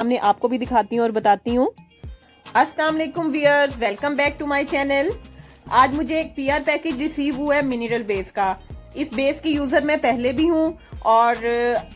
हमने आपको भी दिखाती हूँ और बताती हूँ। अस्सलाम वालेकुम viewers, welcome back to my channel. आज मुझे एक पीआर पैकेज रिसीव हुआ है मिनरल बेस का। इस बेस की यूजर मैं पहले भी हूँ और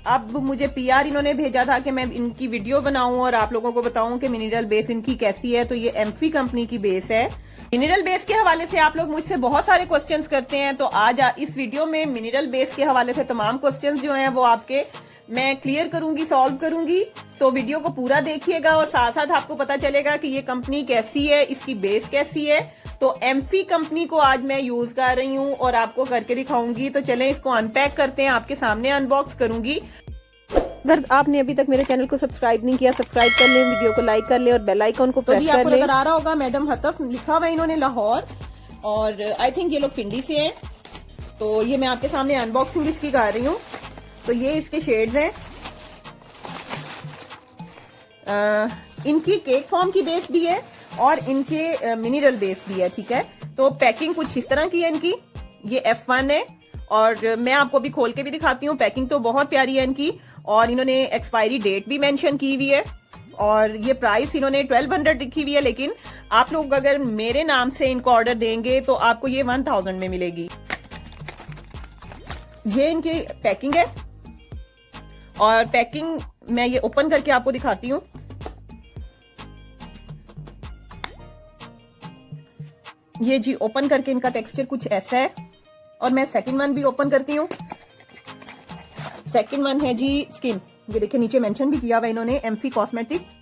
अब मुझे पीआर इन्होंने भेजा था कि मैं इनकी वीडियो बनाऊं और आप लोगों को बताऊं कि मिनरल बेस इनकी कैसी है। तो ये एम्फी कंपनी की बेस है। मिनरल बेस के हवाले से आप लोग मुझसे बहुत सारे क्वेश्चंस करते हैं, तो आज इस वीडियो में मिनरल बेस के हवाले से तमाम क्वेश्चंस जो हैं वो आपके मैं क्लियर करूंगी, सॉल्व करूंगी। तो वीडियो को पूरा देखिएगा और साथ साथ आपको पता चलेगा कि ये कंपनी कैसी है, इसकी बेस कैसी है। तो एम्फी कंपनी को आज मैं यूज कर रही हूँ और आपको करके दिखाऊंगी। तो चलें इसको अनपैक करते हैं, आपके सामने अनबॉक्स करूंगी। अगर आपने अभी तक मेरे चैनल को सब्सक्राइब नहीं किया, सब्सक्राइब कर लें, वीडियो को लाइक कर लें और बेल आइकन को प्रेस कर लें। आपको नजर आ रहा होगा मैडम हतफ लिखा हुआ है इन्होंने लाहौर, और आई थिंक ये लोग पिंडी से हैं। तो ये मैं आपके सामने अनबॉक्सिंग इसकी कर रही हूँ। तो ये इसके शेड्स हैं। इनकी केक फॉर्म की बेस भी है और इनके मिनरल बेस भी है, ठीक है। तो पैकिंग कुछ इस तरह की है इनकी। ये F1 है और मैं आपको भी खोल के भी दिखाती हूँ। पैकिंग तो बहुत प्यारी है इनकी और इन्होंने एक्सपायरी डेट भी मेंशन की हुई है और ये प्राइस इन्होंने 1200 लिखी हुई है, लेकिन आप लोग अगर मेरे नाम से इनको ऑर्डर देंगे तो आपको ये 1000 में मिलेगी। ये इनकी पैकिंग है और पैकिंग मैं ये ओपन करके आपको दिखाती हूँ। ये जी ओपन करके इनका टेक्सचर कुछ ऐसा है और मैं सेकंड वन भी ओपन करती हूँ। सेकंड वन है जी स्किन। ये देखिए नीचे मेंशन भी किया हुआ इन्होंने एम्फी कॉस्मेटिक्स।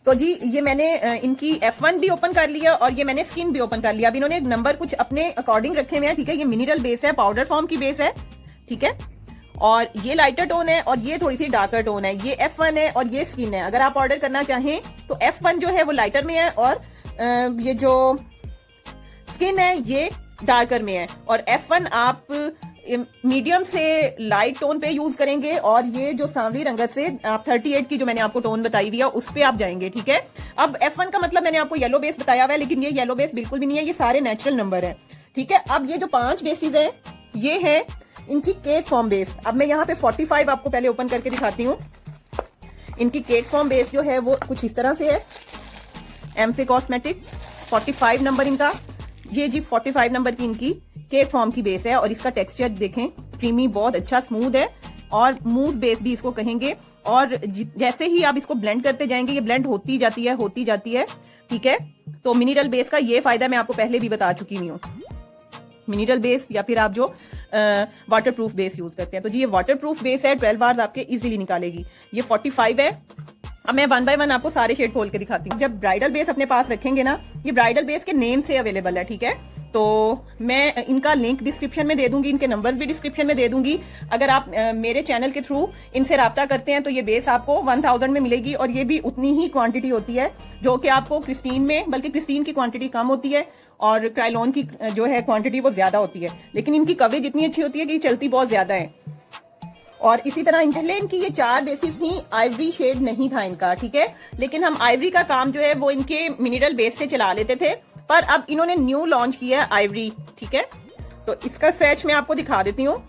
तो जी ये मैंने इनकी F1 भी ओपन कर लिया और ये मैंने स्किन भी ओपन कर लिया। अब इन्होंने नंबर कुछ अपने अकॉर्डिंग रखे हुए हैं, ठीक है। ये मिनरल बेस है, पाउडर फॉर्म की बेस है, ठीक है। और ये लाइटर टोन है और ये थोड़ी सी डार्कर टोन है। ये F1 है और ये स्किन है। अगर आप ऑर्डर करना चाहें तो F1 जो है वो लाइटर में है और ये जो स्किन है ये डार्कर में है। और F1 आप मीडियम से लाइट टोन पे यूज करेंगे और ये जो सांवली रंगत से आप 38 की जो मैंने आपको टोन बताई हुई है उस पे आप जाएंगे, ठीक है। अब F1 का मतलब मैंने आपको येलो बेस बताया हुआ है, लेकिन ये येलो बेस बिल्कुल भी नहीं है, ये सारे नेचुरल नंबर है, ठीक है। अब ये जो 5 बेसिस है ये है इनकी केक फॉर्म बेस। अब मैं यहाँ पे 45 आपको पहले ओपन करके दिखाती हूँ। इनकी केक फॉर्म बेस जो है वो कुछ इस तरह से है। एम्फी कॉस्मेटिक 45 नंबर इनका। ये जी 45 नंबर की इनकी केक फॉर्म की बेस है और इसका टेक्सचर देखें, क्रीमी, बहुत अच्छा स्मूथ है और मूव बेस भी इसको कहेंगे। और जैसे ही आप इसको ब्लेंड करते जाएंगे ये ब्लेंड होती जाती है, ठीक है। तो मिनरल बेस का ये फायदा मैं आपको पहले भी बता चुकी हूँ। मिनरल बेस या फिर आप जो वाटर प्रूफ बेस यूज करते हैं, तो जी ये वाटर प्रूफ बेस है, 12 बार आपके इजीली निकालेगी। ये 45 है। अब मैं 1 बाय 1 आपको सारे शेड खोल के दिखाती हूँ। जब ब्राइडल बेस अपने पास रखेंगे ना, ये ब्राइडल बेस के नेम से अवेलेबल है, ठीक है। तो मैं इनका लिंक डिस्क्रिप्शन में दे दूंगी, इनके नंबर्स भी डिस्क्रिप्शन में दे दूंगी। अगर आप मेरे चैनल के थ्रू इनसे राब्ता करते हैं तो ये बेस आपको 1000 में मिलेगी और ये भी उतनी ही क्वांटिटी होती है जो कि आपको क्रिस्टीन में, बल्कि क्रिस्टीन की क्वांटिटी कम होती है और क्राइलॉन की जो है क्वांटिटी वो ज्यादा होती है, लेकिन इनकी कवरेज इतनी अच्छी होती है कि चलती बहुत ज्यादा है। और इसी तरह पहले इनकी ये 4 बेसिस थी, आइवरी शेड नहीं था इनका, ठीक है। लेकिन हम आइवरी का काम जो है वो इनके मिनरल बेस से चला लेते थे, पर अब इन्होंने न्यू लॉन्च किया है आइवरी, ठीक है। तो इसका स्वेच मैं आपको दिखा देती हूँ।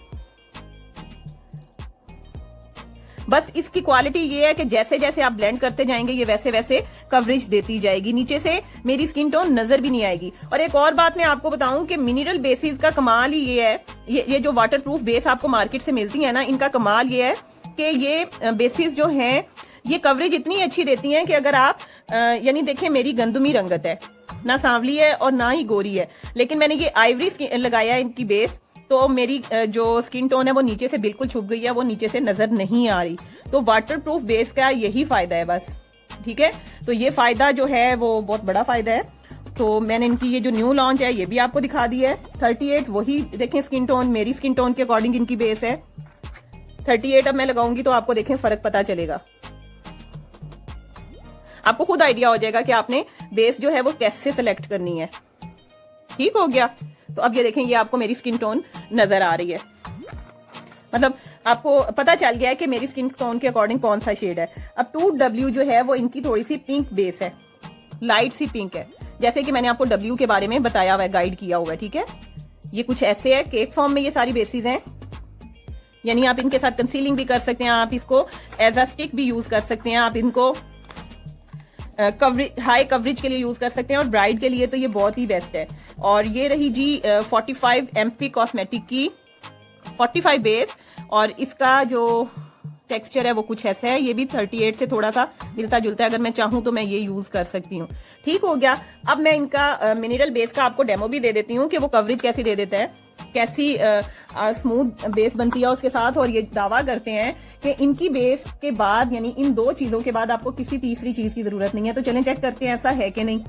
बस इसकी क्वालिटी ये है कि जैसे जैसे आप ब्लेंड करते जाएंगे ये वैसे वैसे कवरेज देती जाएगी, नीचे से मेरी स्किन टोन नजर भी नहीं आएगी। और एक और बात मैं आपको बताऊं कि मिनरल बेसिस का कमाल ही ये है, ये जो वाटर प्रूफ बेस आपको मार्केट से मिलती है ना, इनका कमाल ये है कि ये बेसिस जो हैं ये कवरेज इतनी अच्छी देती हैं कि अगर आप यानी देखें मेरी गंदमी रंगत है, ना सांवली है और ना ही गोरी है, लेकिन मैंने ये आइवरी लगाया है इनकी बेस, तो मेरी जो स्किन टोन है वो नीचे से बिल्कुल छुप गई है, वो नीचे से नजर नहीं आ रही। तो वाटर प्रूफ बेस का यही फायदा है बस, ठीक है। तो ये फायदा जो है वो बहुत बड़ा फायदा है। तो मैंने इनकी ये जो न्यू लॉन्च है ये भी आपको दिखा दी है। 38 वही देखें स्किन टोन, मेरी स्किन टोन के अकॉर्डिंग इनकी बेस है। 38 अब मैं लगाऊंगी तो आपको देखें फर्क पता चलेगा, आपको खुद आइडिया हो जाएगा कि आपने बेस जो है वो कैसे सिलेक्ट करनी है। ठीक हो गया। तो अब ये देखें ये आपको मेरी स्किन टोन नजर आ रही है, मतलब आपको पता चल गया है कि मेरी स्किन टोन के अकॉर्डिंग कौन सा शेड है। अब 2W जो है वो इनकी थोड़ी सी पिंक बेस है, लाइट सी पिंक है, जैसे कि मैंने आपको W के बारे में बताया हुआ है, गाइड किया हुआ है, ठीक है। ये कुछ ऐसे है, केक फॉर्म में ये सारी बेसिस हैं। यानी आप इनके साथ कंसीलिंग भी कर सकते हैं, आप इसको एज अ स्टिक भी यूज कर सकते हैं, आप इनको कवरेज, हाई कवरेज के लिए यूज कर सकते हैं, और ब्राइड के लिए तो ये बहुत ही बेस्ट है। और ये रही जी 45 MP कॉस्मेटिक की 45 बेस, और इसका जो टेक्सचर है वो कुछ ऐसा है, ये भी 38 से थोड़ा सा मिलता जुलता है, अगर मैं चाहूं तो मैं ये यूज कर सकती हूँ। ठीक हो गया। अब मैं इनका मिनरल बेस का आपको डेमो भी दे देती हूँ कि वो कवरेज कैसी दे देता है, कैसी स्मूथ बेस बनती है उसके साथ। और ये दावा करते हैं कि इनकी बेस के बाद, यानी इन दो चीजों के बाद आपको किसी तीसरी चीज की जरूरत नहीं है। तो चलें चेक करते हैं ऐसा है कि नहीं।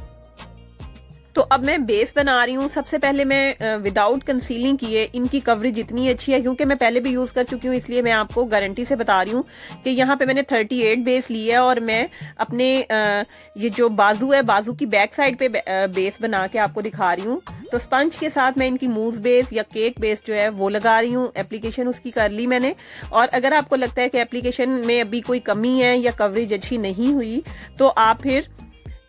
तो अब मैं बेस बना रही हूँ। सबसे पहले मैं विदाउट कंसीलिंग किए इनकी कवरेज इतनी अच्छी है, क्योंकि मैं पहले भी यूज कर चुकी हूँ, इसलिए मैं आपको गारंटी से बता रही हूँ कि यहाँ पे मैंने 38 बेस ली है, और मैं अपने ये जो बाजू है, बाजू की बैक साइड पे बेस बना के आपको दिखा रही हूँ। तो स्पंज के साथ मैं इनकी मूव बेस या केक बेस जो है वो लगा रही हूँ। एप्लीकेशन उसकी कर ली मैंने, और अगर आपको लगता है कि एप्लीकेशन में अभी कोई कमी है या कवरेज अच्छी नहीं हुई, तो आप फिर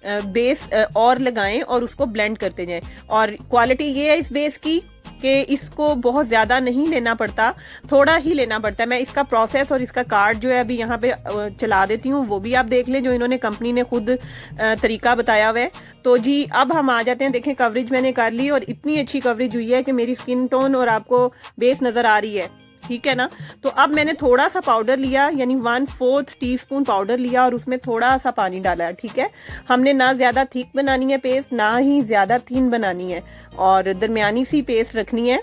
बेस और लगाएं और उसको ब्लेंड करते जाएं। और क्वालिटी ये है इस बेस की कि इसको बहुत ज्यादा नहीं लेना पड़ता, थोड़ा ही लेना पड़ता है। मैं इसका प्रोसेस और इसका कार्ड जो है अभी यहाँ पे चला देती हूँ, वो भी आप देख लें, जो इन्होंने कंपनी ने खुद तरीका बताया हुआ है। तो जी अब हम आ जाते हैं। देखें कवरेज मैंने कर ली, और इतनी अच्छी कवरेज हुई है कि मेरी स्किन टोन और आपको बेस नजर आ रही है। ठीक है ना। तो अब मैंने थोड़ा सा पाउडर लिया, यानी 1/4 टीस्पून पाउडर लिया, और उसमें थोड़ा सा पानी डाला है। ठीक है। हमने ना ज्यादा थिक बनानी है पेस्ट, ना ही ज्यादा थिन बनानी है, और दरमियानी सी पेस्ट रखनी है।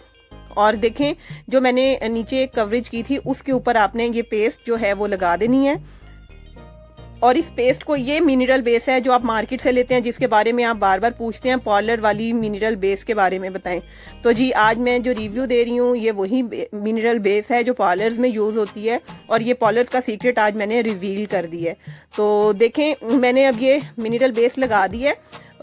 और देखें जो मैंने नीचे कवरेज की थी उसके ऊपर आपने ये पेस्ट जो है वो लगा देनी है। और इस पेस्ट को, ये मिनरल बेस है जो आप मार्केट से लेते हैं, जिसके बारे में आप बार बार पूछते हैं, पार्लर वाली मिनरल बेस के बारे में बताएं। तो जी आज मैं जो रिव्यू दे रही हूँ ये वही मिनरल बेस है जो पार्लर्स में यूज होती है, और ये पार्लर्स का सीक्रेट आज मैंने रिवील कर दी है। तो देखें मैंने अब ये मिनरल बेस लगा दी है।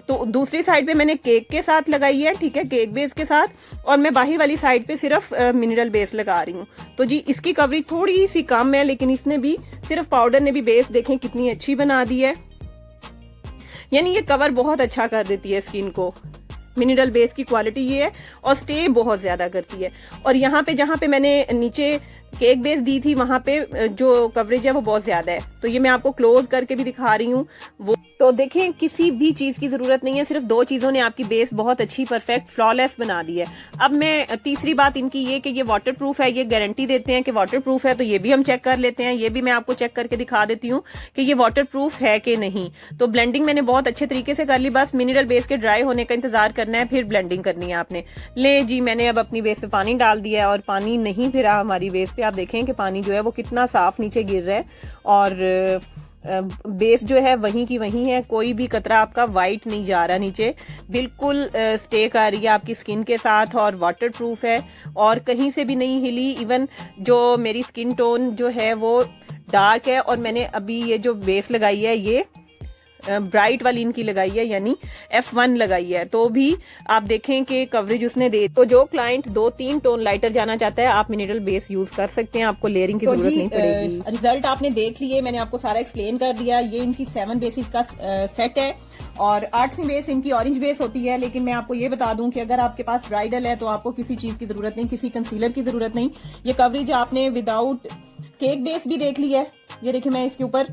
तो दूसरी साइड पे मैंने केक के साथ लगाई है, ठीक है, केक बेस के साथ, और मैं बाहर वाली साइड पे सिर्फ मिनरल बेस लगा रही हूँ। तो जी इसकी कवरेज थोड़ी सी कम है, लेकिन इसने भी, सिर्फ पाउडर ने भी बेस देखें कितनी अच्छी बना दी है, यानी ये कवर बहुत अच्छा कर देती है स्किन को। मिनरल बेस की क्वालिटी ये है, और स्टे बहुत ज्यादा करती है। और यहाँ पे जहाँ पे मैंने नीचे केक बेस दी थी वहां पे जो कवरेज है वो बहुत ज्यादा है। तो ये मैं आपको क्लोज करके भी दिखा रही हूँ वो। तो देखें किसी भी चीज की जरूरत नहीं है, सिर्फ दो चीजों ने आपकी बेस बहुत अच्छी, परफेक्ट, फ्लॉलेस बना दी है। अब मैं तीसरी बात इनकी ये कि ये वाटर प्रूफ है, ये गारंटी देते हैं कि वाटर प्रूफ है। तो ये भी हम चेक कर लेते हैं, ये भी मैं आपको चेक करके दिखा देती हूँ कि ये वाटर प्रूफ है कि नहीं। तो ब्लेंडिंग मैंने बहुत अच्छे तरीके से कर ली, बस मिनरल बेस के ड्राई होने का इंतजार करना है, फिर ब्लेंडिंग करनी है आपने। ले जी मैंने अब अपनी बेस पे पानी डाल दिया है, और पानी नहीं फिरा हमारी बेस पे। आप देखें कि पानी जो है वो कितना साफ नीचे गिर रहा है, और बेस जो है वहीं की वहीं है, कोई भी कतरा आपका वाइट नहीं जा रहा नीचे, बिल्कुल स्टे कर रही है आपकी स्किन के साथ, और वाटर प्रूफ है, और कहीं से भी नहीं हिली। इवन जो मेरी स्किन टोन जो है वो डार्क है, और मैंने अभी ये जो बेस लगाई है ये ब्राइट वाली इनकी लगाई है, यानी F1 लगाई है, तो भी आप देखें कि कवरेज उसने दे। तो जो क्लाइंट 2-3 टोन लाइटर जाना चाहता है, आप मिनरल बेस यूज कर सकते हैं, आपको लेयरिंग की जरूरत नहीं पड़ेगी। रिजल्ट आपने देख लिए, मैंने आपको सारा एक्सप्लेन कर दिया। ये इनकी 7 बेसिस का सेट है, और 8वीं बेस इनकी ऑरेंज बेस होती है। लेकिन मैं आपको ये बता दूं कि अगर आपके पास ब्राइडल है तो आपको किसी चीज की जरूरत नहीं, किसी कंसीलर की जरूरत नहीं। ये कवरेज आपने विदाउट केक बेस भी देख लिया है। ये देखिए मैं इसके ऊपर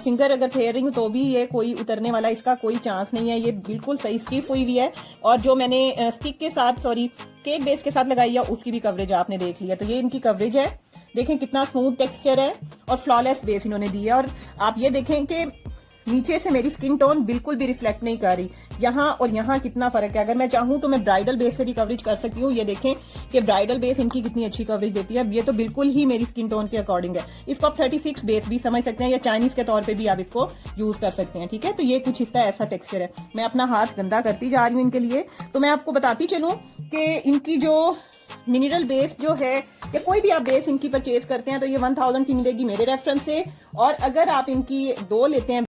फिंगर अगर फेर रही हूँ तो भी ये कोई उतरने वाला इसका कोई चांस नहीं है, ये बिल्कुल सही स्टिफ हुई हुई है। और जो मैंने स्टिक के साथ, सॉरी, केक बेस के साथ लगाई है उसकी भी कवरेज आपने देख लिया। तो ये इनकी कवरेज है, देखें कितना स्मूथ टेक्सचर है, और फ्लॉलेस बेस इन्होंने दी है। और आप ये देखें कि नीचे से मेरी स्किन टोन बिल्कुल भी रिफ्लेक्ट नहीं कर रही, यहाँ और यहाँ कितना फर्क है। अगर मैं चाहूँ तो मैं ब्राइडल बेस से भी कवरेज कर सकती हूँ। ये देखें कि ब्राइडल बेस इनकी कितनी अच्छी कवरेज देती है। ये तो बिल्कुल ही मेरी स्किन टोन के अकॉर्डिंग है। इसको आप 36 बेस भी समझ सकते हैं, या चाइनीज के तौर पे भी आप इसको यूज कर सकते हैं। ठीक है, तो ये कुछ इसका ऐसा टेक्सचर है। मैं अपना हाथ गंदा करती जा रही हूँ इनके लिए। तो मैं आपको बताती चलूँ कि इनकी जो मिनरल बेस जो है, या कोई भी आप बेस इनकी परचेज करते हैं तो ये 1000 की मिलेगी मेरे रेफरेंस से। और अगर आप इनकी 2 लेते हैं